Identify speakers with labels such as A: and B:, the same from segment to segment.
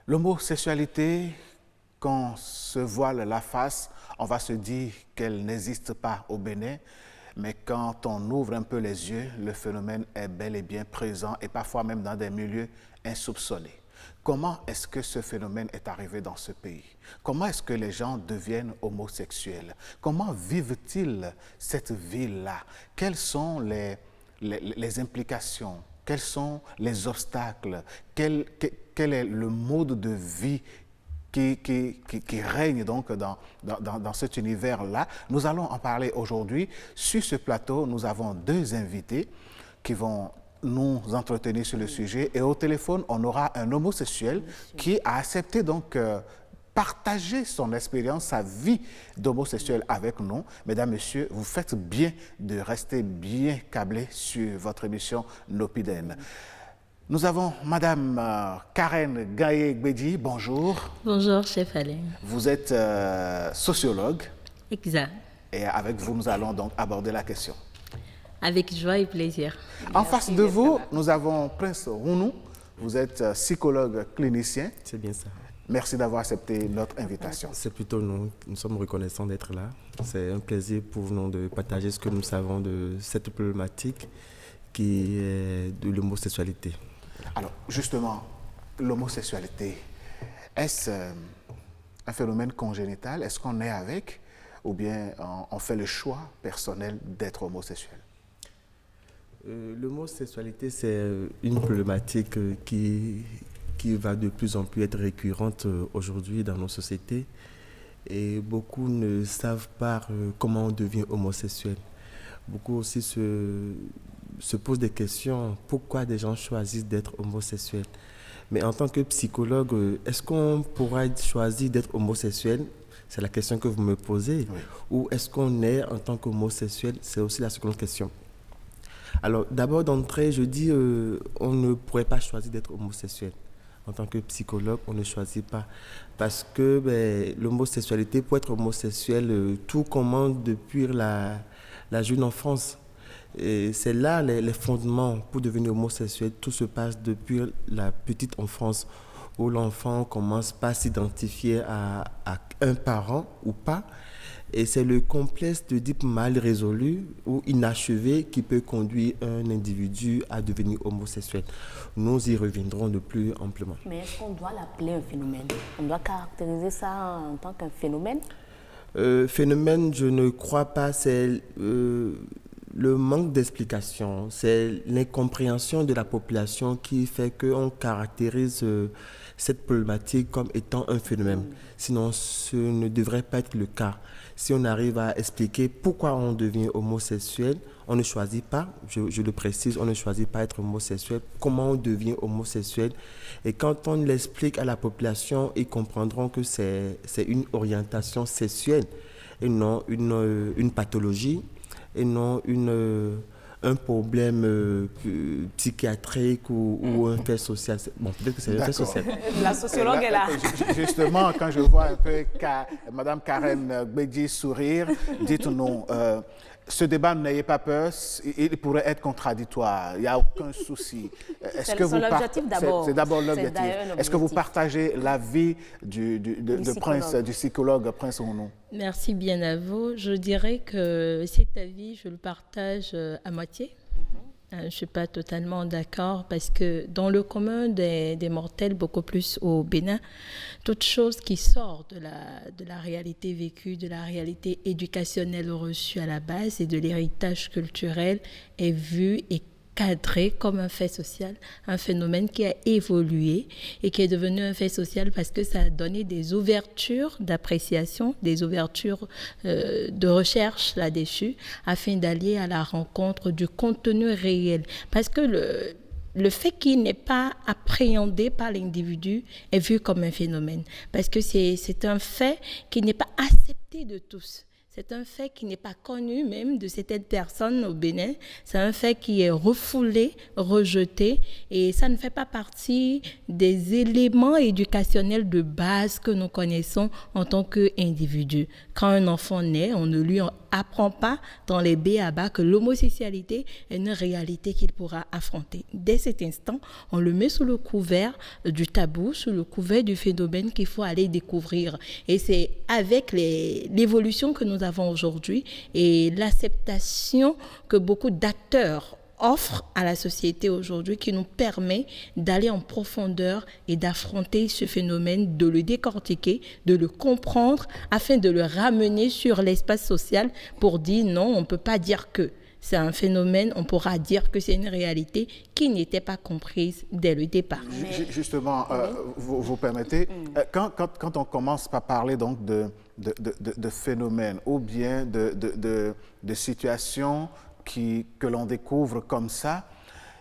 A: L'homosexualité, quand on se voile la face, on va se dire qu'elle n'existe pas au Bénin, mais quand on ouvre un peu les yeux, le phénomène est bel et bien présent et parfois même dans des milieux insoupçonnés. Comment est-ce que ce phénomène est arrivé dans ce pays? Comment est-ce que les gens deviennent homosexuels? Comment vivent-ils cette vie-là? Quelles sont les implications? Quels sont les obstacles? Quel est le mode de vie qui règne donc dans cet univers-là? Nous allons en parler aujourd'hui. Sur ce plateau, nous avons deux invités qui vont nous entretenir sur le sujet. Et au téléphone, on aura un homosexuel qui a accepté donc partager son expérience, sa vie d'homosexuel avec nous. Mesdames, Messieurs, vous faites bien de rester bien câblés sur votre émission Nopiden. Nous avons Madame Karen Gaye-Gbedi, bonjour.
B: Bonjour, chef Alain.
A: Vous êtes sociologue.
B: Exact.
A: Et avec vous, nous allons donc aborder la question.
B: Avec joie et plaisir.
A: En face de vous, nous avons Prince Rounou. Vous êtes psychologue clinicien.
C: C'est bien ça.
A: Merci d'avoir accepté notre invitation.
C: C'est plutôt nous. Nous sommes reconnaissants d'être là. C'est un plaisir pour nous de partager ce que nous savons de cette problématique qui est de l'homosexualité.
A: Alors, justement, l'homosexualité, est-ce un phénomène congénital? Est-ce qu'on est avec? Ou bien on fait le choix personnel d'être homosexuel?
C: L'homosexualité, c'est une problématique qui va de plus en plus être récurrente aujourd'hui dans nos sociétés. Et beaucoup ne savent pas comment on devient homosexuel. Beaucoup aussi se posent des questions, pourquoi des gens choisissent d'être homosexuels. Mais en tant que psychologue, est-ce qu'on pourra choisir d'être homosexuel? C'est la question que vous me posez. Oui. Ou est-ce qu'on est en tant qu'homosexuel? C'est aussi la seconde question. Alors d'abord d'entrée, je dis on ne pourrait pas choisir d'être homosexuel. En tant que psychologue, on ne choisit pas. Parce que l'homosexualité, pour être homosexuel, tout commence depuis la jeune enfance. Et c'est là les fondements pour devenir homosexuel. Tout se passe depuis la petite enfance, où l'enfant commence par s'identifier à un parent ou pas. Et c'est le complexe de type mal résolu ou inachevé qui peut conduire un individu à devenir homosexuel. Nous y reviendrons de plus amplement.
D: Mais est-ce qu'on doit l'appeler un phénomène? On doit caractériser ça en tant qu'un phénomène?
C: Phénomène, je ne crois pas. C'est le manque d'explication. C'est l'incompréhension de la population qui fait qu'on caractérise cette problématique comme étant un phénomène. Sinon, ce ne devrait pas être le cas. Si on arrive à expliquer pourquoi on devient homosexuel, on ne choisit pas, je le précise, on ne choisit pas être homosexuel, comment on devient homosexuel. Et quand on l'explique à la population, ils comprendront que c'est une orientation sexuelle et non une pathologie et non un problème psychiatrique ou un fait social. Bon, peut-être que c'est un fait social.
D: La sociologue est là.
A: Justement, quand je vois un peu Mme Karen Gbedi sourire, dites-nous, ce débat, n'ayez pas peur, il pourrait être contradictoire, il n'y a aucun souci.
D: C'est l'objectif d'abord.
A: C'est d'abord l'objectif. Est-ce que vous partagez l'avis du psychologue Prince Rounou?
B: Merci bien à vous. Je dirais que cet avis, je le partage à moitié. Je ne suis pas totalement d'accord parce que dans le commun des mortels, beaucoup plus au Bénin, toute chose qui sort de la réalité vécue, de la réalité éducationnelle reçue à la base et de l'héritage culturel est vue et cadré comme un fait social, un phénomène qui a évolué et qui est devenu un fait social parce que ça a donné des ouvertures d'appréciation, des ouvertures de recherche là-dessus, afin d'aller à la rencontre du contenu réel. Parce que le fait qu'il n'est pas appréhendé par l'individu est vu comme un phénomène. Parce que c'est un fait qui n'est pas accepté de tous. C'est un fait qui n'est pas connu même de certaines personnes au Bénin. C'est un fait qui est refoulé, rejeté, et ça ne fait pas partie des éléments éducationnels de base que nous connaissons en tant qu'individu. Quand un enfant naît, on ne lui apprend pas dans les b.a.-ba que l'homosexualité est une réalité qu'il pourra affronter. Dès cet instant, on le met sous le couvert du tabou, sous le couvert du phénomène qu'il faut aller découvrir. Et c'est avec l'évolution que nous avons aujourd'hui et l'acceptation que beaucoup d'acteurs offrent à la société aujourd'hui qui nous permet d'aller en profondeur et d'affronter ce phénomène, de le décortiquer, de le comprendre afin de le ramener sur l'espace social pour dire non, on ne peut pas dire que c'est un phénomène, on pourra dire que c'est une réalité qui n'était pas comprise dès le départ.
A: Justement, vous permettez, quand on commence par parler donc de phénomènes ou bien de situations que l'on découvre comme ça,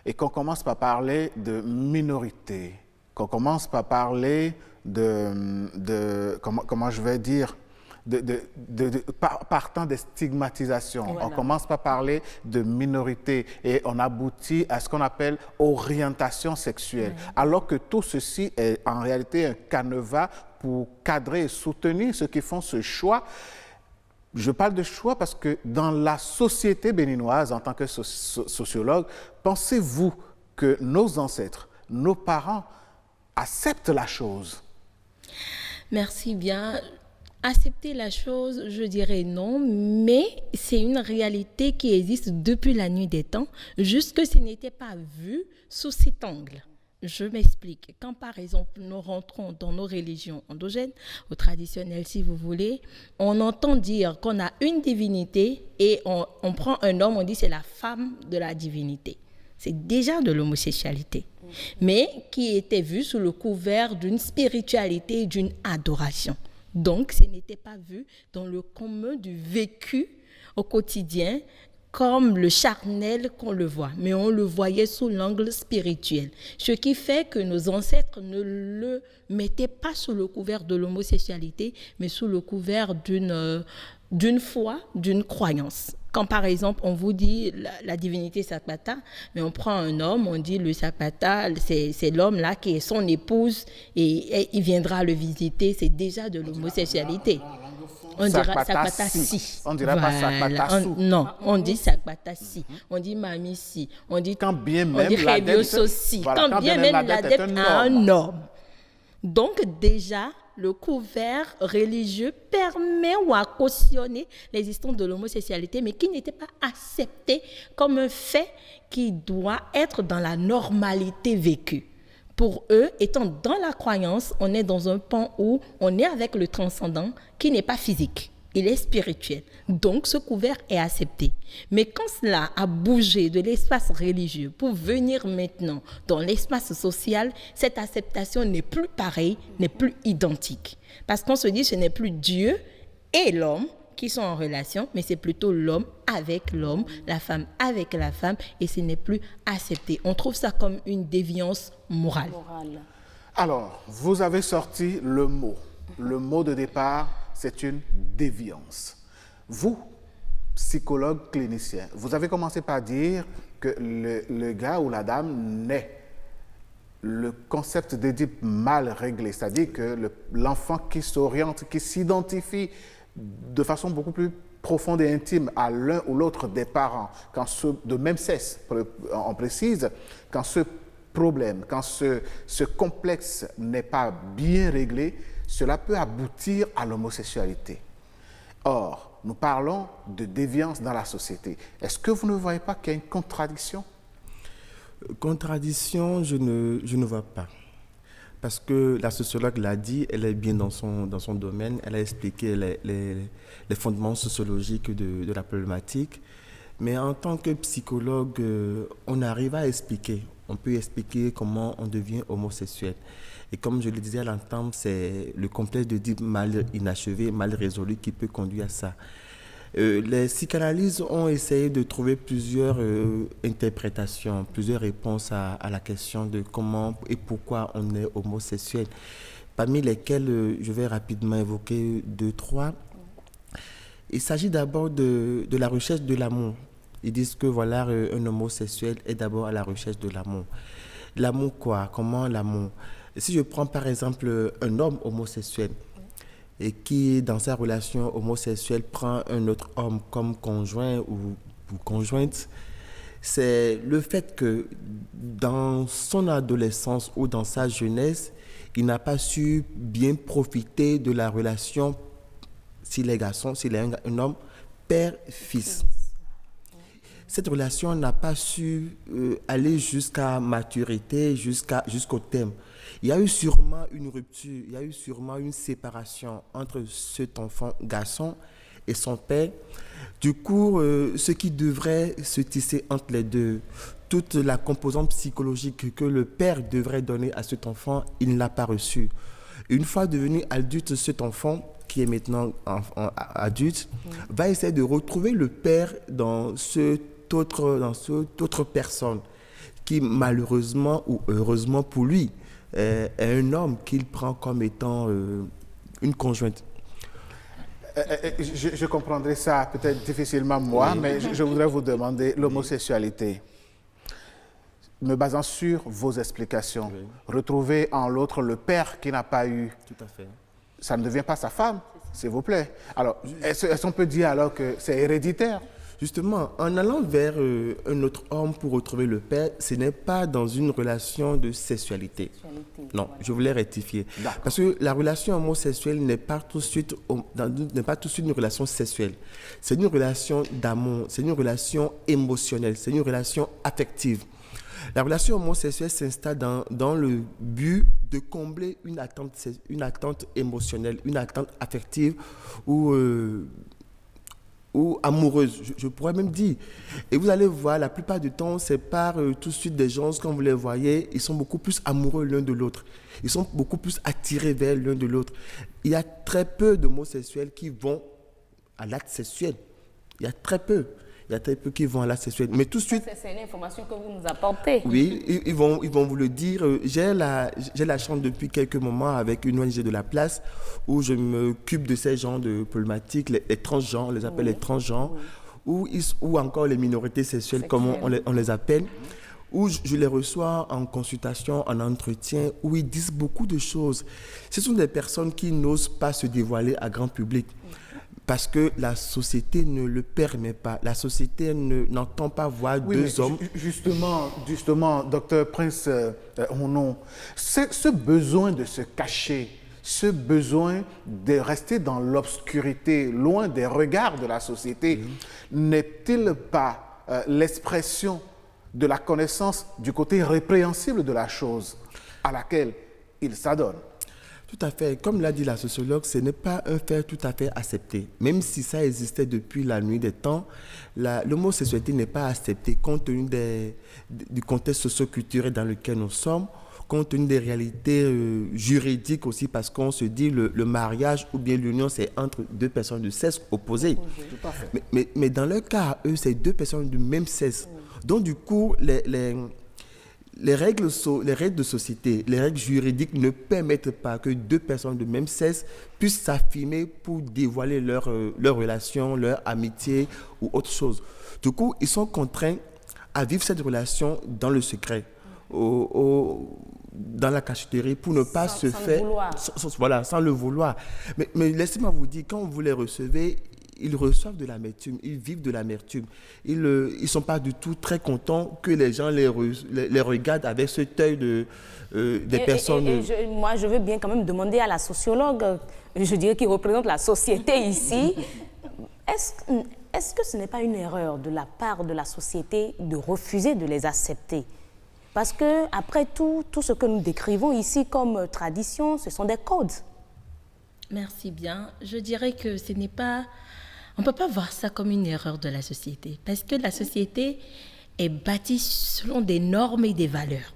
A: et qu'on commence par parler de minorité, qu'on commence par parler comment je vais dire, partant des stigmatisations. Voilà. On commence par parler de minorité et on aboutit à ce qu'on appelle orientation sexuelle. Oui. Alors que tout ceci est en réalité un canevas pour cadrer et soutenir ceux qui font ce choix. Je parle de choix parce que dans la société béninoise, en tant que sociologue, pensez-vous que nos ancêtres, nos parents acceptent la chose?
B: Merci bien. Accepter la chose, je dirais non, mais c'est une réalité qui existe depuis la nuit des temps, juste que ce n'était pas vu sous cet angle. Je m'explique. Quand, par exemple, nous rentrons dans nos religions endogènes, ou traditionnelles, si vous voulez, on entend dire qu'on a une divinité et on prend un homme, on dit c'est la femme de la divinité. C'est déjà de l'homosexualité, mais qui était vue sous le couvert d'une spiritualité et d'une adoration. Donc, ce n'était pas vu dans le commun du vécu au quotidien, comme le charnel qu'on le voit, mais on le voyait sous l'angle spirituel. Ce qui fait que nos ancêtres ne le mettaient pas sous le couvert de l'homosexualité, mais sous le couvert d'une foi, d'une croyance. Quand par exemple on vous dit la divinité Sakpata, mais on prend un homme, on dit le Sakpata, c'est l'homme là qui est son épouse et il viendra le visiter, c'est déjà de l'homosexualité. On dira Sakpata si.
A: On dira pas Sakpata sou.
B: Non, on dit Sakpata si. On dit Mami si. On dit
A: quand bien même
B: l'adepte si. Quand bien même l'adepte a un homme. Donc déjà, le couvert religieux permet ou a cautionné l'existence de l'homosexualité, mais qui n'était pas accepté comme un fait qui doit être dans la normalité vécue. Pour eux, étant dans la croyance, on est dans un pan où on est avec le transcendant qui n'est pas physique, il est spirituel. Donc, ce couvert est accepté. Mais quand cela a bougé de l'espace religieux pour venir maintenant dans l'espace social, cette acceptation n'est plus pareille, n'est plus identique. Parce qu'on se dit ce n'est plus Dieu et l'homme qui sont en relation, mais c'est plutôt l'homme avec l'homme, la femme avec la femme, et ce n'est plus accepté. On trouve ça comme une déviance morale.
A: Alors, vous avez sorti le mot. Le mot de départ, c'est une déviance. Vous, psychologue clinicien, vous avez commencé par dire que le gars ou la dame naît. Le concept d'Édipe mal réglé, c'est-à-dire que l'enfant qui s'oriente, qui s'identifie de façon beaucoup plus profonde et intime à l'un ou l'autre des parents, quand de même sexe, on précise, quand ce problème, quand ce complexe n'est pas bien réglé, cela peut aboutir à l'homosexualité. Or, nous parlons de déviance dans la société. Est-ce que vous ne voyez pas qu'il y a une contradiction?
C: Contradiction, je ne vois pas. Parce que la sociologue l'a dit, elle est bien dans son domaine, elle a expliqué les fondements sociologiques de la problématique. Mais en tant que psychologue, on arrive à expliquer. On peut expliquer comment on devient homosexuel. Et comme je le disais à l'entame, c'est le complexe d'Oedipe mal inachevé, mal résolu qui peut conduire à ça. Les psychanalystes ont essayé de trouver plusieurs interprétations, plusieurs réponses à la question de comment et pourquoi on est homosexuel, parmi lesquelles je vais rapidement évoquer 2-3. Il s'agit d'abord de la recherche de l'amour. Ils disent que voilà, un homosexuel est d'abord à la recherche de l'amour. L'amour quoi? Comment l'amour? Si je prends par exemple un homme homosexuel et qui, dans sa relation homosexuelle, prend un autre homme comme conjoint ou conjointe, c'est le fait que dans son adolescence ou dans sa jeunesse, il n'a pas su bien profiter de la relation, s'il est garçon, s'il est un homme, père-fils. Cette relation n'a pas su aller jusqu'à maturité, jusqu'au terme. Il y a eu sûrement une rupture, il y a eu sûrement une séparation entre cet enfant garçon et son père. Du coup, ce qui devrait se tisser entre les deux, toute la composante psychologique que le père devrait donner à cet enfant, il ne l'a pas reçue. Une fois devenu adulte, cet enfant, qui est maintenant adulte, va essayer de retrouver le père dans cette autre personne qui, malheureusement ou heureusement pour lui, est un homme qu'il prend comme étant une conjointe.
A: Je comprendrai ça peut-être difficilement moi, oui. Mais je voudrais vous demander l'homosexualité. Me basant sur vos explications, oui. Retrouver en l'autre le père qui n'a pas eu,
C: tout à fait.
A: Ça ne devient pas sa femme, s'il vous plaît. Alors, est-ce qu'on peut dire alors que c'est héréditaire?
C: Justement, en allant vers un autre homme pour retrouver le père, ce n'est pas dans une relation de sexualité. Non, voilà. Je voulais rectifier. D'accord. Parce que la relation homosexuelle n'est pas tout de suite une relation sexuelle. C'est une relation d'amour, c'est une relation émotionnelle, c'est une relation affective. La relation homosexuelle s'installe dans le but de combler une attente émotionnelle, une attente affective ou amoureuse, je pourrais même dire. Et vous allez voir, la plupart du temps, c'est par tout de suite des gens, quand vous les voyez, ils sont beaucoup plus amoureux l'un de l'autre. Ils sont beaucoup plus attirés vers l'un de l'autre. Il y a très peu d'homosexuels qui vont à l'acte sexuel. Il y a très peu qui vont à l'acte sexuel. Mais tout de suite...
D: C'est une information que vous nous apportez.
C: Oui, ils vont vous le dire. J'ai la chance depuis quelques moments avec une ONG de la place où je m'occupe de ces genres de problématiques, les transgenres, on les appelle les transgenres, ou encore les minorités sexuelles, comme on les appelle, où je les reçois en consultation, en entretien, où ils disent beaucoup de choses. Ce sont des personnes qui n'osent pas se dévoiler à grand public. Parce que la société ne le permet pas. La société n'entend pas voir deux hommes.
A: Justement, docteur Prince Onon, ce besoin de se cacher, ce besoin de rester dans l'obscurité, loin des regards de la société, n'est-il pas l'expression de la connaissance du côté répréhensible de la chose à laquelle il s'adonne?
C: Tout à fait. Comme l'a dit la sociologue, ce n'est pas un fait tout à fait accepté. Même si ça existait depuis la nuit des temps, l'homosexualité n'est pas acceptée compte tenu du contexte socio-culturel dans lequel nous sommes, compte tenu des réalités juridiques aussi, parce qu'on se dit le mariage ou bien l'union, c'est entre deux personnes de sexe opposé.
A: Tout à fait.
C: Mais dans leur cas, eux, c'est deux personnes du même sexe. Donc, du coup, les règles de société, les règles juridiques ne permettent pas que deux personnes de même sexe puissent s'affirmer pour dévoiler leur relation, leur amitié ou autre chose. Du coup, ils sont contraints à vivre cette relation dans le secret, dans la cachotterie, pour ne pas se faire... sans le vouloir. Mais laissez-moi vous dire, quand vous les recevez, ils reçoivent de l'amertume, ils vivent de l'amertume. Ils ne sont pas du tout très contents que les gens les regardent avec ce œil des personnes.
D: Moi, je veux bien quand même demander à la sociologue, je dirais qui représente la société ici, est-ce que ce n'est pas une erreur de la part de la société de refuser de les accepter? Parce que après tout ce que nous décrivons ici comme tradition, ce sont des codes.
B: Merci bien. Je dirais que ce n'est pas... On ne peut pas voir ça comme une erreur de la société, parce que la société est bâtie selon des normes et des valeurs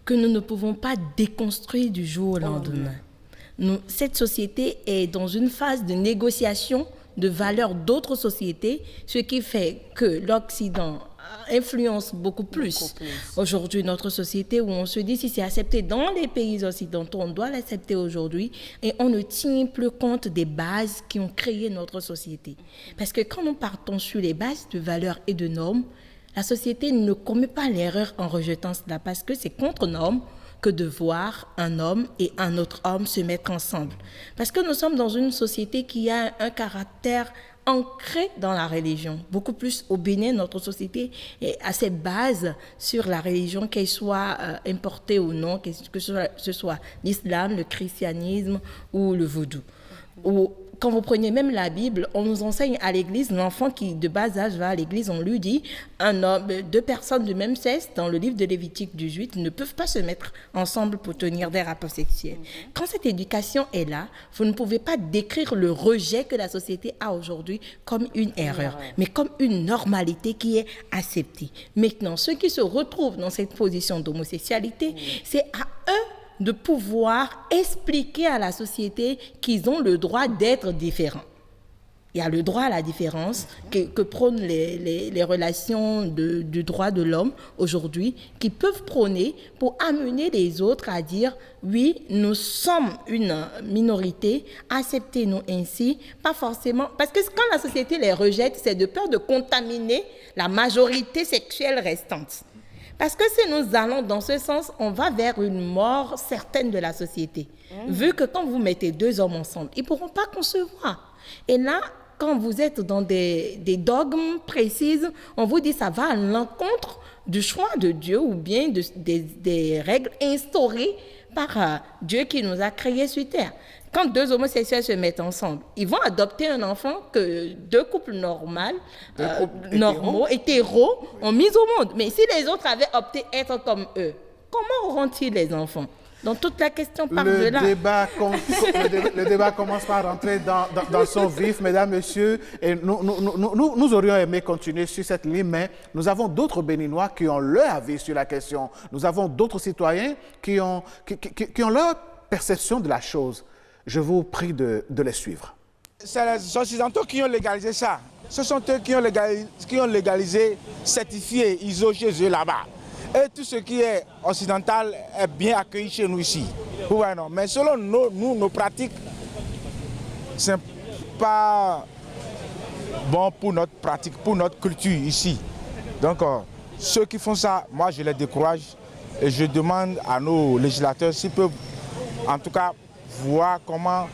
B: que nous ne pouvons pas déconstruire du jour au lendemain. Cette société est dans une phase de négociation de valeurs d'autres sociétés, ce qui fait que l'Occident influence beaucoup plus. Aujourd'hui, notre société où on se dit si c'est accepté dans les pays occidentaux, on doit l'accepter aujourd'hui et on ne tient plus compte des bases qui ont créé notre société. Parce que quand nous partons sur les bases de valeurs et de normes, la société ne commet pas l'erreur en rejetant cela parce que c'est contre-norme que de voir un homme et un autre homme se mettre ensemble. Parce que nous sommes dans une société qui a un caractère ancré dans la religion. Beaucoup plus au Bénin, notre société est à ses bases sur la religion, qu'elle soit importée ou non, que ce soit l'islam, le christianisme ou le vaudou. Ou quand vous prenez même la Bible, on nous enseigne à l'église, l'enfant qui de bas âge va à l'église, on lui dit, deux personnes de même sexe, dans le livre de Lévitique 18, ne peuvent pas se mettre ensemble pour tenir des rapports sexuels. Quand cette éducation est là, vous ne pouvez pas décrire le rejet que la société a aujourd'hui comme une erreur, mais comme une normalité qui est acceptée. Maintenant, ceux qui se retrouvent dans cette position d'homosexualité, c'est à eux de pouvoir expliquer à la société qu'ils ont le droit d'être différents. Il y a le droit à la différence que prônent les relations du droit de l'homme aujourd'hui, qui peuvent prôner pour amener les autres à dire oui, nous sommes une minorité, acceptez-nous ainsi, pas forcément... Parce que quand la société les rejette, c'est de peur de contaminer la majorité sexuelle restante. Parce que si nous allons dans ce sens, on va vers une mort certaine de la société. Vu que quand vous mettez deux hommes ensemble, ils ne pourront pas concevoir. Et là, quand vous êtes dans des dogmes précis, on vous dit que ça va à l'encontre du choix de Dieu ou bien des règles instaurées par Dieu qui nous a créés sur terre. Quand deux homosexuels se mettent ensemble, ils vont adopter un enfant que deux couples normaux, hétéros, ont mis au monde. Mais si les autres avaient opté être comme eux, comment auront-ils les enfants? Donc toute la question part de là.
A: Le débat commence par rentrer dans son vif, mesdames, messieurs. Et nous aurions aimé continuer sur cette ligne, mais nous avons d'autres Béninois qui ont leur avis sur la question. Nous avons d'autres citoyens qui ont leur perception de la chose. Je vous prie de les suivre.
E: C'est les Occidentaux qui ont légalisé ça. Ce sont eux qui ont légalisé, certifié ISO chez eux là-bas. Et tout ce qui est occidental est bien accueilli chez nous ici. Ouais, non. Mais selon nos pratiques, ce n'est pas bon pour notre pratique, pour notre culture ici. Donc, ceux qui font ça, moi je les décourage et je demande à nos législateurs s'ils peuvent, en tout cas, voir comment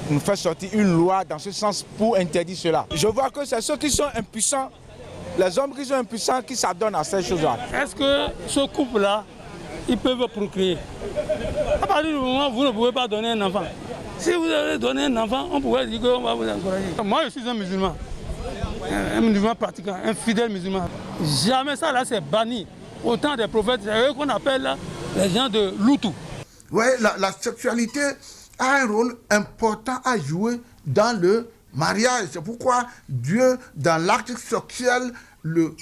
E: nous faire sortir une loi dans ce sens pour interdire cela. Je vois que c'est ceux qui sont impuissants, les hommes qui sont impuissants qui s'adonnent à ces choses-là.
F: Est-ce que ce couple-là, ils peuvent procréer? À partir du moment où vous ne pouvez pas donner un enfant, si vous avez donné un enfant, on pourrait dire qu'on va vous encourager. Moi, je suis un musulman pratiquant, un fidèle musulman. Jamais ça, là, c'est banni. Au temps des prophètes, c'est eux qu'on appelle là, les gens de Loutou.
G: Oui, la sexualité a un rôle important à jouer dans le mariage. C'est pourquoi Dieu, dans l'acte sexuel, le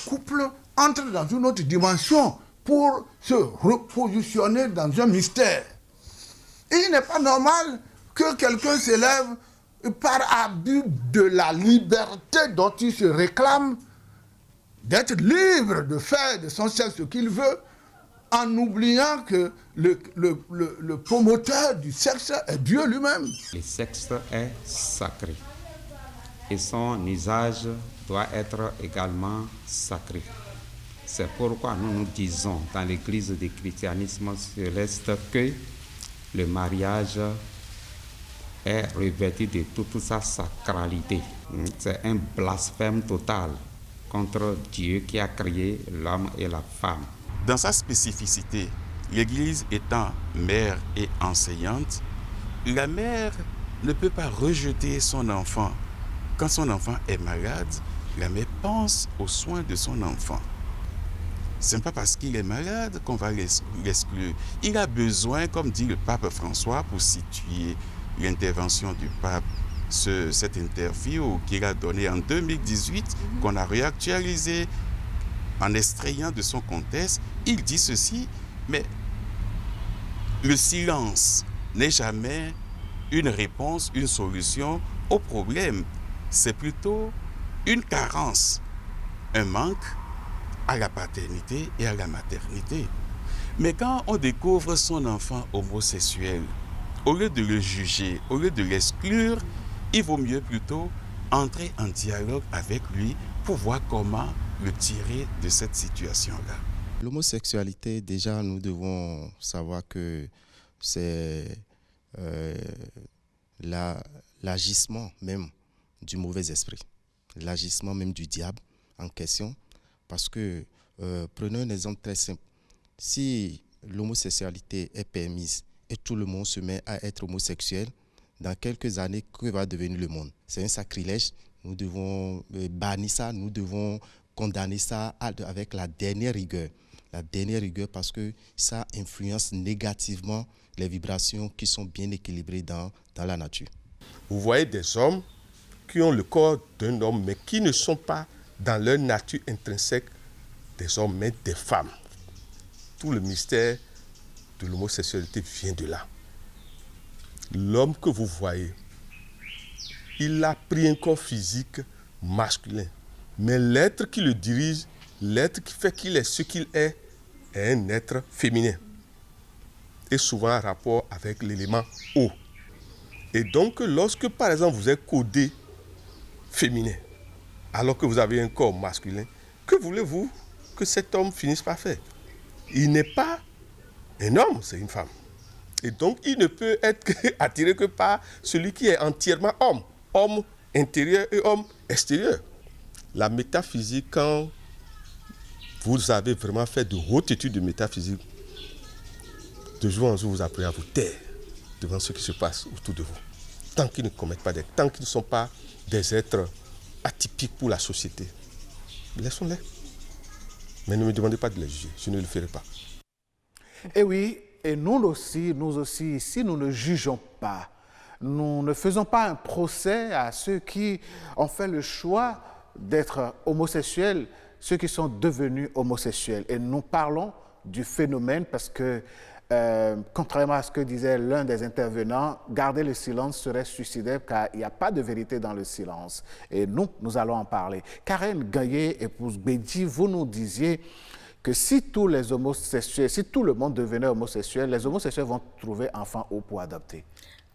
G: couple entre dans une autre dimension pour se repositionner dans un mystère. Et il n'est pas normal que quelqu'un s'élève par abus de la liberté dont il se réclame, d'être libre de faire de son sexe ce qu'il veut, en oubliant que le promoteur du sexe est Dieu lui-même.
H: Le sexe est sacré et son usage doit être également sacré. C'est pourquoi nous disons dans l'Église du christianisme céleste que le mariage est revêtu de toute sa sacralité. C'est un blasphème total contre Dieu qui a créé l'homme et la femme.
I: Dans sa spécificité, l'Église étant mère et enseignante, la mère ne peut pas rejeter son enfant. Quand son enfant est malade, la mère pense aux soins de son enfant. Ce n'est pas parce qu'il est malade qu'on va l'exclure. Il a besoin, comme dit le pape François, pour situer l'intervention du pape, cette interview qu'il a donnée en 2018, qu'on a réactualisée, en extrayant de son contexte, il dit ceci, mais le silence n'est jamais une réponse, une solution au problème. C'est plutôt une carence. un manque à la paternité et à la maternité. Mais quand on découvre son enfant homosexuel, au lieu de le juger, au lieu de l'exclure, il vaut mieux plutôt entrer en dialogue avec lui pour voir comment le tirer de cette situation-là.
C: L'homosexualité, déjà, nous devons savoir que c'est l'agissement même du mauvais esprit, l'agissement même du diable en question. Parce que, prenons un exemple très simple, si l'homosexualité est permise et tout le monde se met à être homosexuel, dans quelques années, que va devenir le monde? C'est un sacrilège. Nous devons bannir ça, nous devons condamner ça avec la dernière rigueur. La dernière rigueur parce que ça influence négativement les vibrations qui sont bien équilibrées dans la nature.
J: Vous voyez des hommes qui ont le corps d'un homme, mais qui ne sont pas dans leur nature intrinsèque des hommes, mais des femmes. Tout le mystère de l'homosexualité vient de là. L'homme que vous voyez, il a pris un corps physique masculin, mais l'être qui le dirige, l'être qui fait qu'il est ce qu'il est un être féminin. Et souvent en rapport avec l'élément eau. Et donc, lorsque par exemple vous êtes codé féminin, alors que vous avez un corps masculin, que voulez-vous que cet homme finisse par faire? Il n'est pas un homme, c'est une femme. Et donc, il ne peut être attiré que par celui qui est entièrement homme. Homme intérieur et homme extérieur. La métaphysique, quand vous avez vraiment fait de hautes études de métaphysique, de jour en jour, vous apprenez à vous taire devant ce qui se passe autour de vous. Tant qu'ils ne commettent pas d'actes, tant qu'ils ne sont pas des êtres atypiques pour la société, laissons-les. Mais ne me demandez pas de les juger, je ne le ferai pas.
A: Et oui, et nous aussi, ici, nous ne jugeons pas. Nous ne faisons pas un procès à ceux qui ont fait le choix d'être homosexuels, ceux qui sont devenus homosexuels. Et nous parlons du phénomène parce que, contrairement à ce que disait l'un des intervenants, garder le silence serait suicidaire car il n'y a pas de vérité dans le silence. Et nous allons en parler. Karen Gaillet, épouse Bédi, vous nous disiez que si tous les homosexuels, si tout le monde devenait homosexuel, les homosexuels vont trouver enfant ou pour adopter.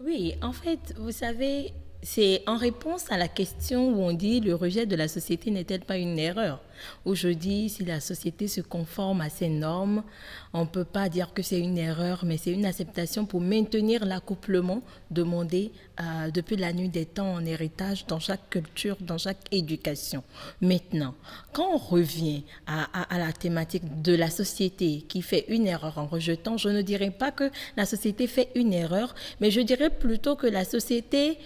B: Oui, en fait, vous savez, c'est en réponse à la question où on dit le rejet de la société n'est-elle pas une erreur? Où je dis si la société se conforme à ces normes, on ne peut pas dire que c'est une erreur, mais c'est une acceptation pour maintenir l'accouplement demandé depuis la nuit des temps en héritage dans chaque culture, dans chaque éducation. Maintenant, quand on revient à la thématique de la société qui fait une erreur en rejetant, je ne dirais pas que la société fait une erreur, mais je dirais plutôt que la société,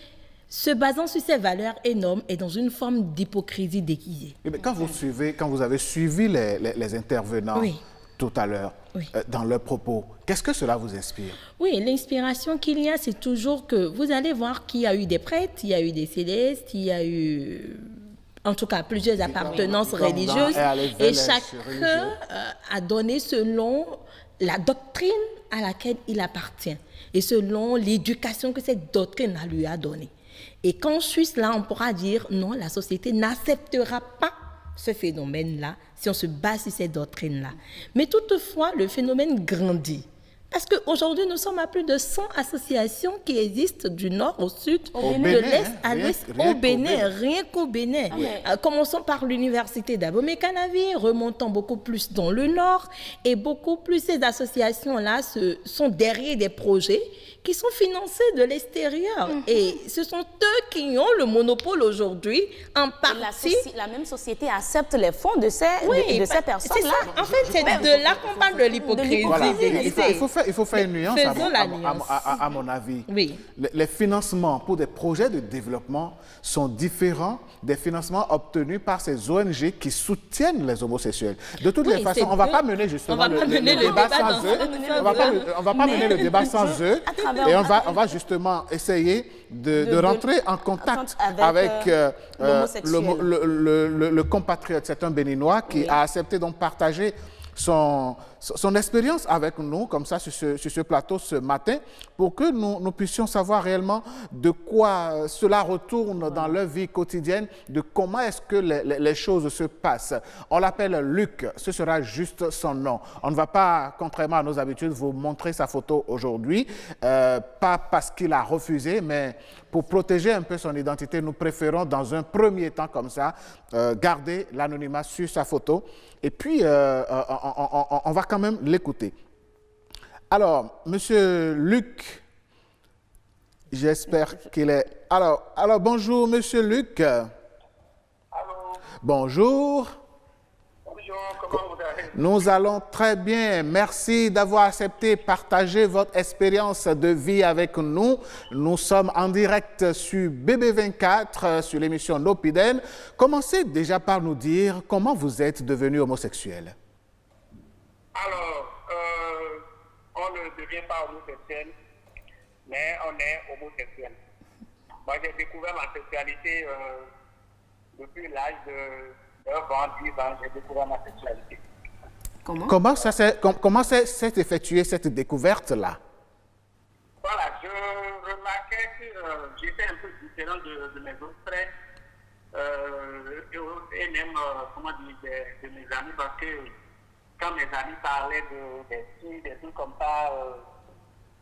B: se basant sur ses valeurs énormes, est dans une forme d'hypocrisie déguisée.
A: Quand vous avez suivi les intervenants tout à l'heure, dans leurs propos, qu'est-ce que cela vous inspire?
B: Oui, l'inspiration qu'il y a, c'est toujours que vous allez voir qu'il y a eu des prêtres, il y a eu des célestes, il y a eu, en tout cas, plusieurs appartenances religieuses, et chacun a donné selon la doctrine à laquelle il appartient et selon l'éducation que cette doctrine lui a donnée. Et quand Suisse, là, on pourra dire non, la société n'acceptera pas ce phénomène-là si on se base sur ces doctrines-là. Mais toutefois, le phénomène grandit. Parce qu'aujourd'hui, nous sommes à plus de 100 associations qui existent du nord au sud, de l'est à l'ouest, au Bénin, rien qu'au Bénin. Commençons par l'université d'Abomey-Canavi, remontant beaucoup plus dans le nord, et beaucoup plus ces associations-là sont derrière des projets qui sont financés de l'extérieur. Et ce sont eux qui ont le monopole aujourd'hui, en partie.
D: La même société accepte les fonds de ces personnes-là.
B: C'est ça. En fait, c'est de là qu'on parle de l'hypocrisie.
A: Voilà. Il faut faire une nuance, à mon avis.
B: Oui.
A: Les financements pour des projets de développement sont différents des financements obtenus par ces ONG qui soutiennent les homosexuels. De toutes les façons, on ne va pas mener justement le débat sans eux. On ne va pas mener le débat sans eux. Et on va justement essayer de rentrer en contact avec le compatriote, c'est un Béninois qui a accepté donc partager son expérience avec nous, comme ça, sur ce plateau ce matin, pour que nous puissions savoir réellement de quoi cela retourne dans leur vie quotidienne, de comment est-ce que les choses se passent. On l'appelle Luc, ce sera juste son nom. On ne va pas, contrairement à nos habitudes, vous montrer sa photo aujourd'hui, pas parce qu'il a refusé, mais pour protéger un peu son identité, nous préférons dans un premier temps comme ça, garder l'anonymat sur sa photo. Et puis, on va quand même l'écouter. Alors, Monsieur Luc, j'espère qu'il est... Alors, bonjour, Monsieur Luc.
K: Allô.
A: Bonjour.
K: Bonjour, comment vous allez?
A: Nous allons très bien. Merci d'avoir accepté de partager votre expérience de vie avec nous. Nous sommes en direct sur BB24, sur l'émission Nopiden. Commencez déjà par nous dire comment vous êtes devenu homosexuel.
K: Alors, on ne devient pas homosexuel, mais on est homosexuel. Moi, j'ai découvert ma sexualité depuis l'âge de 9 ans, 10 ans, j'ai découvert ma sexualité.
A: Comment s'est effectuée cette découverte-là?
K: Voilà, je remarquais que j'étais un peu différent de mes autres frères et même, comment dire, de mes amis, parce que quand mes amis parlaient des filles, des trucs comme ça,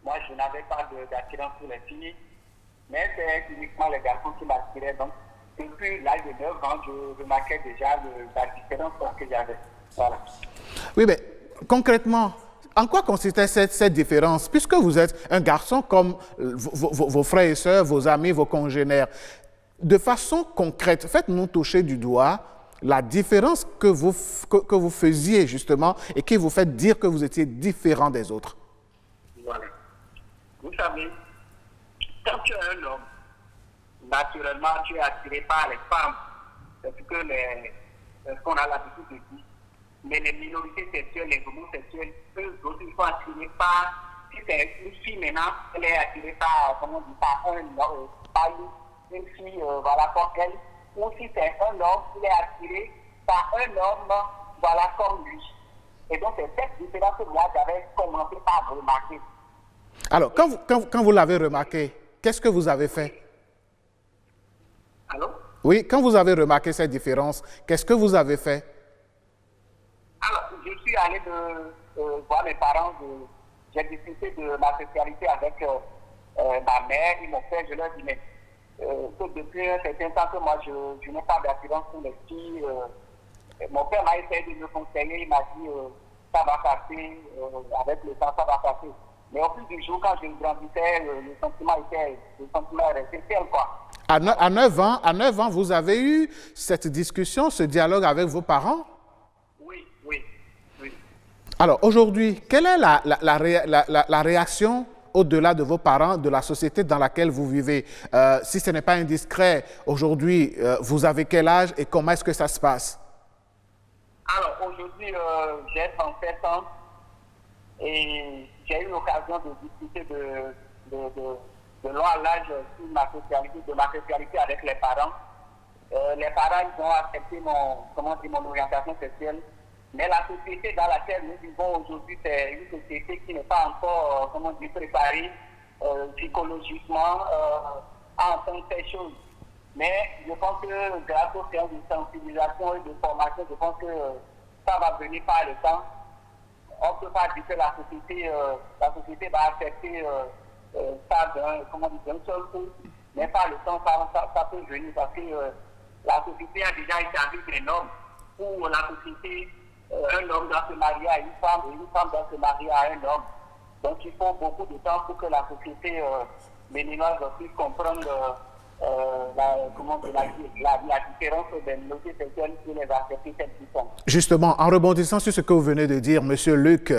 K: moi je n'avais pas d'attirance pour les filles, mais c'est uniquement les garçons qui m'attiraient. Donc, depuis l'âge de 9 ans, je remarquais déjà la différence que j'avais. Voilà.
A: Oui, mais concrètement, en quoi consistait cette différence? Puisque vous êtes un garçon comme vos frères et sœurs, vos amis, vos congénères, de façon concrète, faites-nous toucher du doigt la différence que vous faisiez justement et qui vous fait dire que vous étiez différent des autres.
K: Voilà. Vous savez, quand tu es un homme, naturellement, tu es attiré par les femmes. C'est ce qu'on a l'habitude de dire. Mais les minorités sexuelles, les homosexuels, eux autres, ils sont attirés par... Si c'est une fille maintenant, elle est attirée par, comment on dit, par une fille, voilà, comme elle. Ou si c'est un homme, il est attiré par un homme, voilà, comme lui. Et donc, c'est cette différence que moi, j'avais commencé par remarquer.
A: Alors, quand vous l'avez remarqué, qu'est-ce que vous avez fait?
K: Allô?
A: Oui, quand vous avez remarqué cette différence, qu'est-ce que vous avez fait?
K: Alors, je suis allé voir mes parents, j'ai discuté de ma sexualité avec ma mère et mon père. Je leur dis, mais que depuis un certain temps que moi, je n'ai pas d'attirance pour les filles. Mon père m'a essayé de me conseiller, il m'a dit, ça va passer, avec le temps, ça va passer. Mais au fil du jour, quand je grandissais, le sentiment restait tel, quoi.
A: À 9 ans, vous avez eu cette discussion, ce dialogue avec vos parents?
K: Oui.
A: Alors, aujourd'hui, quelle est la réaction au-delà de vos parents, de la société dans laquelle vous vivez? Si ce n'est pas indiscret, aujourd'hui, vous avez quel âge et comment est-ce que ça se passe?
K: Alors, aujourd'hui, j'ai 37 ans et j'ai eu l'occasion de discuter de long à large sur de ma sexualité avec les parents. Les parents, ils ont accepté mon orientation sexuelle. Mais la société dans laquelle nous vivons aujourd'hui, c'est une société qui n'est pas encore, préparée psychologiquement à entendre ces choses. Mais je pense que grâce aux séances de sensibilisation et de formation, je pense que ça va venir par le temps. On ne peut pas dire que la société va accepter ça d'un seul coup, mais par le temps, ça peut venir parce que la société a déjà établi des normes pour la société. Un homme doit se marier à une femme et une femme doit se marier à un homme. Donc il faut beaucoup de temps pour que la société béninoise puisse comprendre la différence des minorités sexuelles et les accepter telles qu'ils sont.
A: Justement, en rebondissant sur ce que vous venez de dire, Monsieur Luc,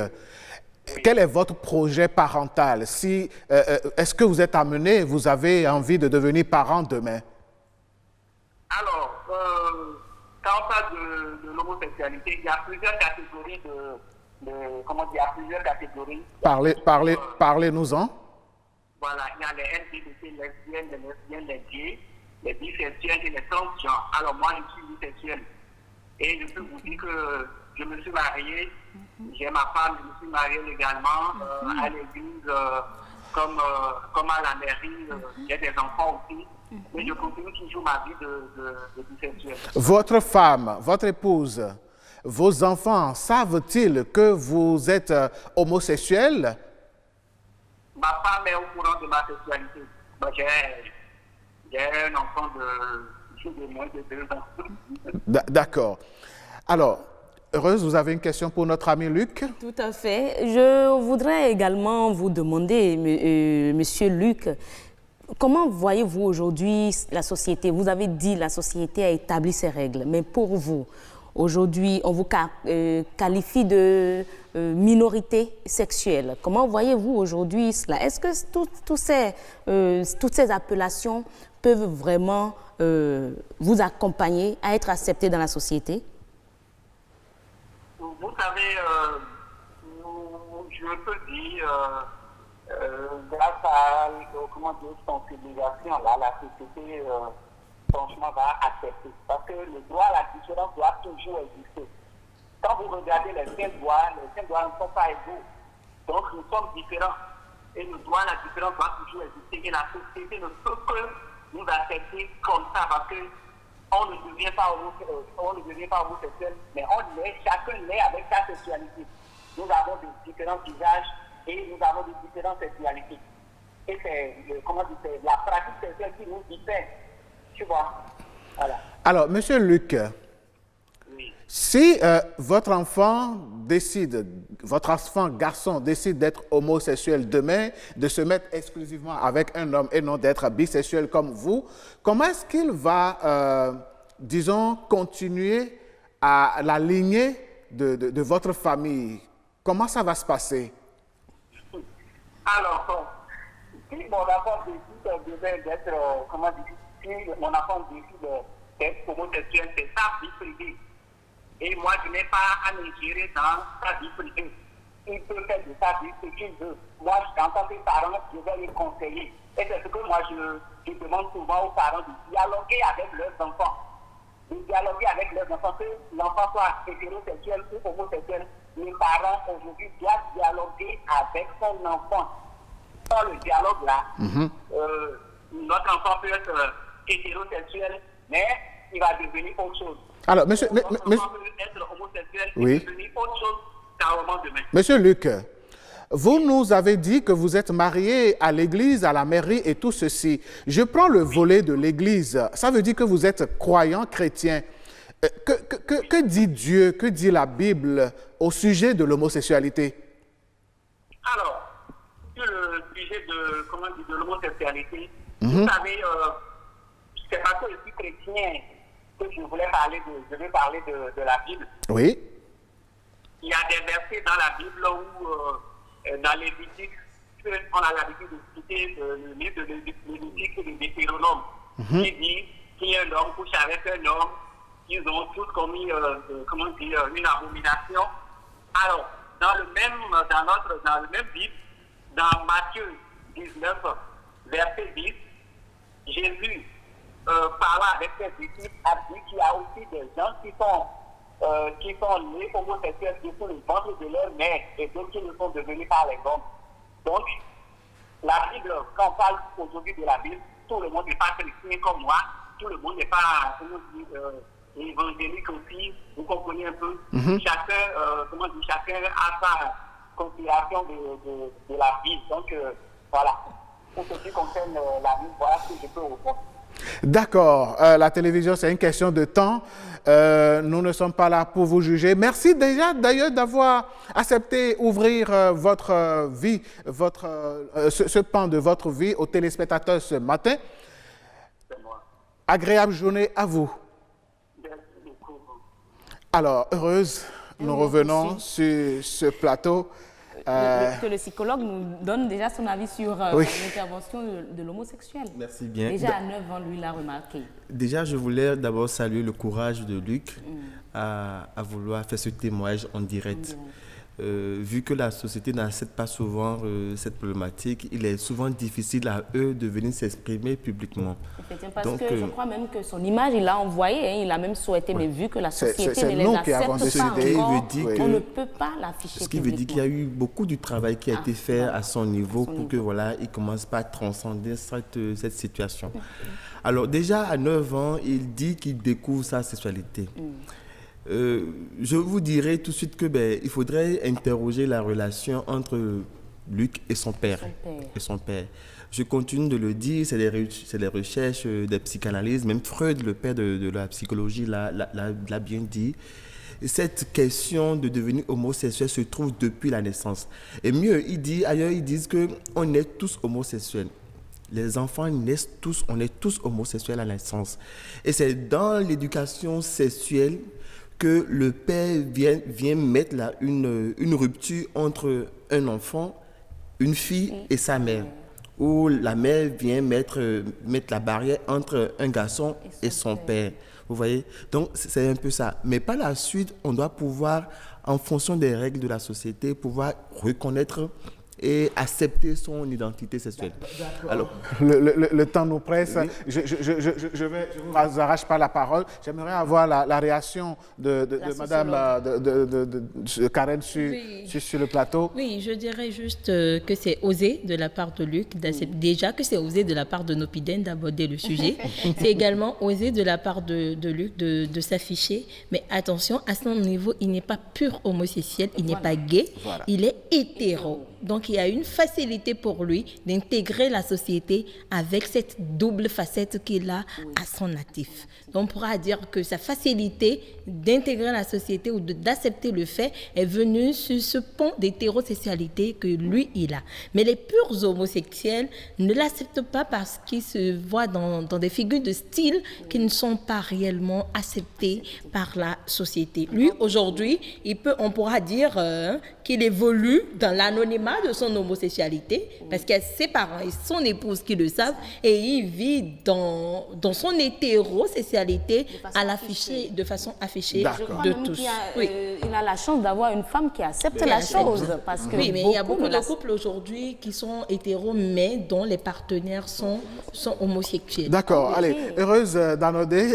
A: quel est votre projet parental? Est-ce que vous êtes amené, vous avez envie de devenir parent demain?
K: Alors, quand on parle de l'homosexualité, il y a plusieurs catégories il y a plusieurs catégories.
A: Parlez-nous-en.
K: Voilà, il y a les LGBT, lesbiennes, les gays, les bisexuels et les transgenres. Alors moi, je suis bisexuel. Et je peux vous dire que je me suis marié, j'ai ma femme, je me suis marié légalement à l'église, comme à la mairie, j'ai des enfants aussi. Mais je continue toujours ma vie de bisexuel.
A: Votre femme, votre épouse, vos enfants savent-ils que vous êtes homosexuel?
K: Ma femme est au courant de ma sexualité. Bon, j'ai un enfant de moins de 2 ans.
A: D'accord. Alors, Heureuse, vous avez une question pour notre ami Luc?
D: Tout à fait. Je voudrais également vous demander, Monsieur Luc, comment voyez-vous aujourd'hui la société? Vous avez dit que la société a établi ses règles, mais pour vous, aujourd'hui, on vous qualifie de minorité sexuelle. Comment voyez-vous aujourd'hui cela? Est-ce que toutes ces appellations peuvent vraiment vous accompagner à être accepté dans la société?
K: Vous savez, je peux dire, grâce à sensibilisation, là, la société, franchement, va accepter. Parce que le droit à la différence doit toujours exister. Quand vous regardez les 5 droits ne sont pas égaux. Donc, nous sommes différents. Et le droit à la différence doit toujours exister. Et la société ne peut que nous accepter comme ça, parce que on ne devient pas homosexuel, mais chacun naît avec sa sexualité. Nous avons de différents visages et nous avons de différentes sexualités. Et c'est la pratique sexuelle qui nous diffère. Tu vois? Voilà.
A: Alors, Monsieur Luc, oui. Si votre enfant garçon décide d'être homosexuel demain, de se mettre exclusivement avec un homme et non d'être bisexuel comme vous, comment est-ce qu'il va, disons, continuer à la lignée de votre famille? Comment ça va se passer?
K: Alors, si mon enfant décide d'être, si mon enfant décide d'être homosexuel, c'est sa vie privée. Et moi, je n'ai pas à m'ingérer dans sa vie privée. Il peut faire de sa vie ce qu'il veut. Moi, en tant que parent, je vais le conseiller. Et c'est ce que moi, je demande souvent aux parents de dialoguer avec leurs enfants. De dialoguer avec leurs enfants, que l'enfant soit hétérosexuel ou homosexuel. Les parents, aujourd'hui, doivent dialoguer avec son enfant. Sans le dialogue-là, notre enfant peut être hétérosexuel, mais il va devenir autre chose.
A: Alors, monsieur,
K: notre enfant peut être homosexuel et devenir autre chose carrément demain.
A: Monsieur Luc, vous nous avez dit que vous êtes marié à l'église, à la mairie et tout ceci. Je prends le volet de l'église. Ça veut dire que vous êtes croyant chrétien. Que dit Dieu, que dit la Bible au sujet de l'homosexualité?
K: Alors, sur le sujet de l'homosexualité, vous savez, c'est parce que je suis chrétien que je vais parler de la Bible.
A: Oui.
K: Il y a des versets dans la Bible où, dans Lévitique, on a l'habitude de citer le livre de Lévitique et de Deutéronome, qui dit qu'il y a un homme couche avec un homme, ils ont tous commis, une abomination. Alors, dans le même Bible, dans Matthieu 19, verset 10, Jésus, parlant avec ses disciples, a dit qu'il y a aussi des gens qui sont nés homosexuels depuis le ventre de leur mère et d'autres qui le sont devenus par les hommes. Donc, la Bible, quand on parle aujourd'hui de la Bible, tout le monde n'est pas chrétien comme moi, tout le monde n'est pas évangélique aussi, vous comprenez un peu. Chacun a sa considération de la Bible. Donc, voilà. Pour ce qui concerne la Bible, voilà ce que je peux répondre.
A: D'accord. La télévision, c'est une question de temps. Nous ne sommes pas là pour vous juger. Merci déjà d'ailleurs d'avoir accepté ouvrir votre vie, ce pan de votre vie aux téléspectateurs ce matin.
K: C'est moi.
A: Agréable journée à vous.
K: Merci beaucoup.
A: Alors, Heureuse, nous revenons sur ce plateau.
D: Le psychologue nous donne déjà son avis sur l'intervention de l'homosexuel.
C: Merci bien.
D: Déjà à 9 ans, lui l'a remarqué.
C: Déjà, je voulais d'abord saluer le courage de Luc à vouloir faire ce témoignage en direct. vu que la société n'accepte pas souvent cette problématique, il est souvent difficile à eux de venir s'exprimer publiquement.
D: Effectivement, parce que je crois même que son image, il l'a envoyé, hein, il a même souhaité, mais vu que la société ne les accepte pas encore, on ne peut pas l'afficher.
C: Ce qui veut dire qu'il y a eu beaucoup du travail qui a été fait à son niveau pour que voilà, il commence pas à transcender cette situation. Alors déjà à 9 ans, il dit qu'il découvre sa sexualité. Je vous dirais tout de suite que il faudrait interroger la relation entre Luc et son père. Je continue de le dire, c'est les recherches des psychanalystes, même Freud, le père de la psychologie, l'a bien dit. Cette question de devenir homosexuel se trouve depuis la naissance. Et mieux, ailleurs ils disent qu'on est tous homosexuels. Les enfants naissent tous, on est tous homosexuels à la naissance. Et c'est dans l'éducation sexuelle que le père vient mettre une rupture entre un enfant, une fille et sa mère. Ou la mère vient mettre la barrière entre un garçon et son père. Vous voyez? Donc, c'est un peu ça. Mais par la suite, on doit pouvoir, en fonction des règles de la société, pouvoir reconnaître et accepter son identité sexuelle.
A: Alors, le temps nous presse. Oui. Je ne vous arrache pas la parole. J'aimerais avoir la réaction de Madame de Karen sur le plateau.
B: Oui, je dirais juste que c'est osé de la part de Luc, déjà que c'est osé de la part de Nopiden d'aborder le sujet. C'est également osé de la part de Luc de s'afficher. Mais attention, à son niveau, il n'est pas pur homosexuel, il n'est pas gay, il est hétéro. Donc, il y a une facilité pour lui d'intégrer la société avec cette double facette qu'il a à son natif. Donc, on pourra dire que sa facilité d'intégrer la société ou d'accepter le fait est venue sur ce pont d'hétérosexualité que lui, il a. Mais les purs homosexuels ne l'acceptent pas parce qu'ils se voient dans des figures de style qui ne sont pas réellement acceptées par la société. Lui, aujourd'hui, on pourra dire qu'il évolue dans l'anonymat de son homosexualité, parce qu'il y a ses parents et son épouse qui le savent, et il vit dans son hétérosexualité de façon affichée de tous.
D: Il a la chance d'avoir une femme qui accepte la chose. Parce que
B: oui, mais il y a beaucoup de couples aujourd'hui qui sont hétéros, mais dont les partenaires sont homosexuels.
A: D'accord, allez, heureuse d'Anodé,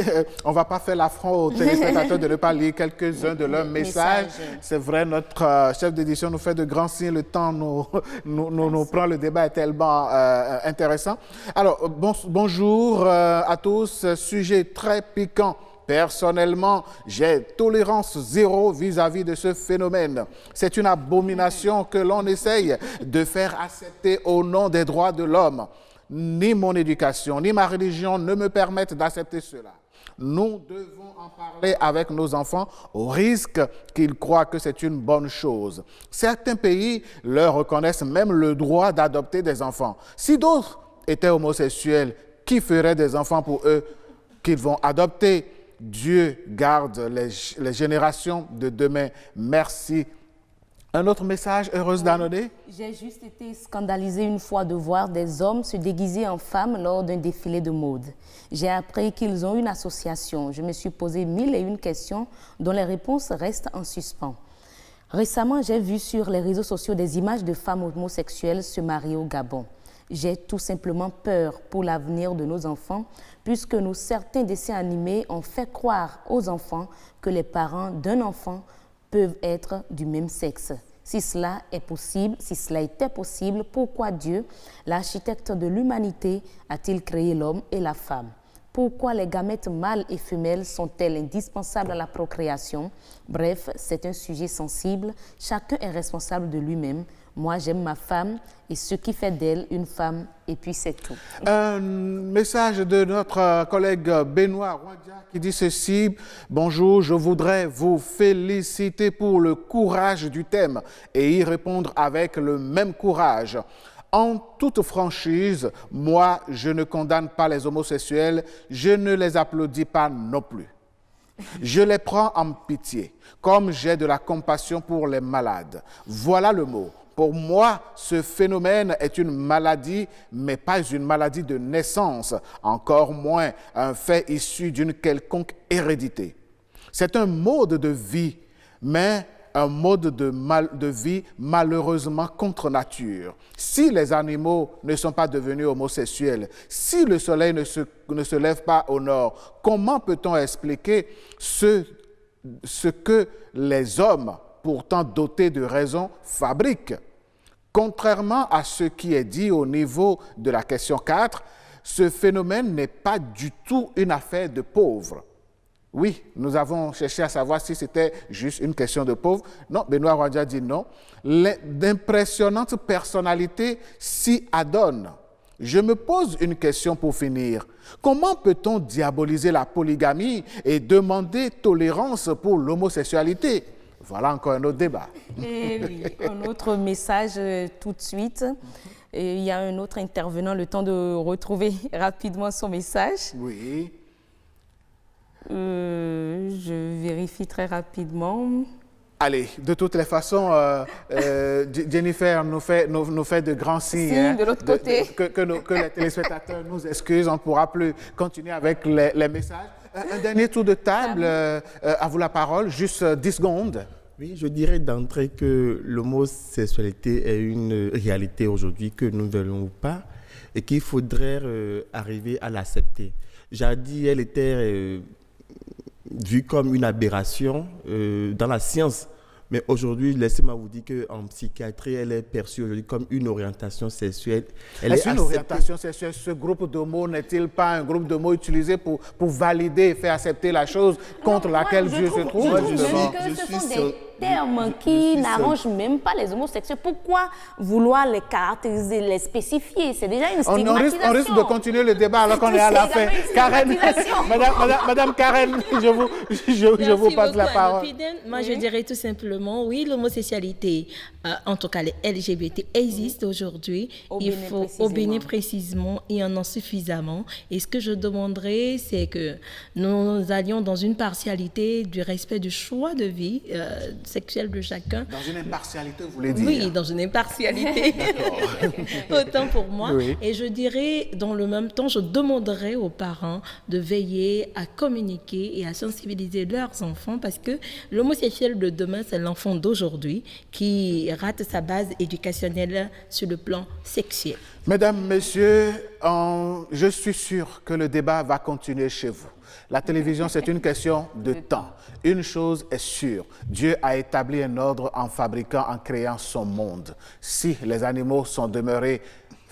A: on ne va pas faire l'affront aux téléspectateurs de ne pas lire quelques-uns de leurs messages. C'est vrai, notre chef d'édition nous fait de grands signes, le temps nous prend, le débat est tellement intéressant. Alors, bonjour à tous, sujet très piquant. Personnellement, j'ai tolérance zéro vis-à-vis de ce phénomène. C'est une abomination que l'on essaye de faire accepter au nom des droits de l'homme. Ni mon éducation, ni ma religion ne me permettent d'accepter cela. Nous devons en parler avec nos enfants au risque qu'ils croient que c'est une bonne chose. Certains pays leur reconnaissent même le droit d'adopter des enfants. Si d'autres étaient homosexuels, qui ferait des enfants pour eux qu'ils vont adopter? Dieu garde les générations de demain. Merci. Un autre message, heureuse d'Anodé?
D: J'ai juste été scandalisée une fois de voir des hommes se déguiser en femmes lors d'un défilé de mode. J'ai appris qu'ils ont une association. Je me suis posé 1001 questions dont les réponses restent en suspens. Récemment, j'ai vu sur les réseaux sociaux des images de femmes homosexuelles se marier au Gabon. J'ai tout simplement peur pour l'avenir de nos enfants, puisque certains dessins animés ont fait croire aux enfants que les parents d'un enfant peuvent être du même sexe. Si cela était possible, pourquoi Dieu, l'architecte de l'humanité, a-t-il créé l'homme et la femme? Pourquoi les gamètes mâles et femelles sont-elles indispensables à la procréation? Bref, c'est un sujet sensible. Chacun est responsable de lui-même. Moi, j'aime ma femme et ce qui fait d'elle une femme, et puis c'est tout.
A: Un message de notre collègue Benoît Rodia qui dit ceci. Bonjour, je voudrais vous féliciter pour le courage du thème et y répondre avec le même courage. En toute franchise, moi, je ne condamne pas les homosexuels, je ne les applaudis pas non plus. Je les prends en pitié, comme j'ai de la compassion pour les malades. Voilà le mot. Pour moi, ce phénomène est une maladie, mais pas une maladie de naissance, encore moins un fait issu d'une quelconque hérédité. C'est un mode de vie, mais un mode de vie malheureusement contre nature. Si les animaux ne sont pas devenus homosexuels, si le soleil ne se lève pas au nord, comment peut-on expliquer ce que les hommes, pourtant dotés de raison, fabriquent? Contrairement à ce qui est dit au niveau de la question 4, ce phénomène n'est pas du tout une affaire de pauvres. Oui, nous avons cherché à savoir si c'était juste une question de pauvres. Non, Benoît Rwadja dit non. D'impressionnantes personnalités s'y adonnent. Je me pose une question pour finir. Comment peut-on diaboliser la polygamie et demander tolérance pour l'homosexualité? Voilà encore un autre débat.
D: Et oui, un autre message tout de suite. Et il y a un autre intervenant, le temps de retrouver rapidement son message.
A: Oui.
D: Je vérifie très rapidement.
A: Allez, de toutes les façons, Jennifer nous fait de grands signes.
D: De l'autre côté.
A: Que les téléspectateurs nous excusent, on ne pourra plus continuer avec les messages. Un dernier tour de table, à vous la parole, juste 10 secondes.
C: Oui, je dirais d'entrée que l'homosexualité est une réalité aujourd'hui que nous ne voulons pas et qu'il faudrait arriver à l'accepter. Jadis, elle était vue comme une aberration dans la science. Mais aujourd'hui, laissez-moi vous dire qu'en psychiatrie, elle est perçue aujourd'hui comme une orientation sexuelle.
A: Est-ce une orientation sexuelle? Ce groupe de mots n'est-il pas un groupe de mots utilisé pour valider et faire accepter la chose contre laquelle Dieu se trouve?
D: Ce sont des termes qui n'arrangent même pas les homosexuels. Pourquoi vouloir les caractériser, les spécifier? C'est déjà une stigmatisation.
A: On risque de continuer le débat alors qu'on est à la fin. Karen, Madame Karen, je vous passe la parole.
B: Moi, je dirais tout simplement, oui, l'homosexualité, en tout cas les LGBT, existe aujourd'hui. Il faut au Bénin précisément, il y en a suffisamment. Et ce que je demanderais, c'est que nous allions dans une partialité du respect du choix de vie sexuelle de chacun.
A: Dans une impartialité, vous voulez dire?
B: Oui, dans une impartialité. Autant pour moi.
A: Oui.
B: Et je dirais, dans le même temps, je demanderais aux parents de veiller à communiquer et à sensibiliser leurs enfants parce que l'homosexuel de demain, c'est l'enfant d'aujourd'hui qui rate sa base éducationnelle sur le plan sexuel.
A: Mesdames, Messieurs, je suis sûr que le débat va continuer chez vous. La télévision, c'est une question de temps. Une chose est sûre, Dieu a établi un ordre en fabriquant, en créant son monde. Si les animaux sont demeurés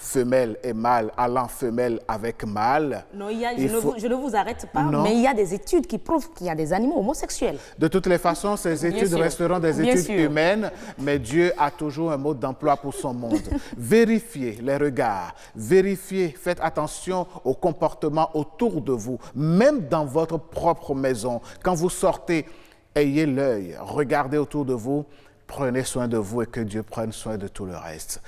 A: femelle et mâle, allant femelle avec mâle.
D: Non, je ne vous arrête pas, mais il y a des études qui prouvent qu'il y a des animaux homosexuels.
A: De toutes les façons, ces études resteront des études humaines, mais Dieu a toujours un mode d'emploi pour son monde. Vérifiez les regards, vérifiez, faites attention au comportement autour de vous, même dans votre propre maison. Quand vous sortez, ayez l'œil, regardez autour de vous, prenez soin de vous et que Dieu prenne soin de tout le reste.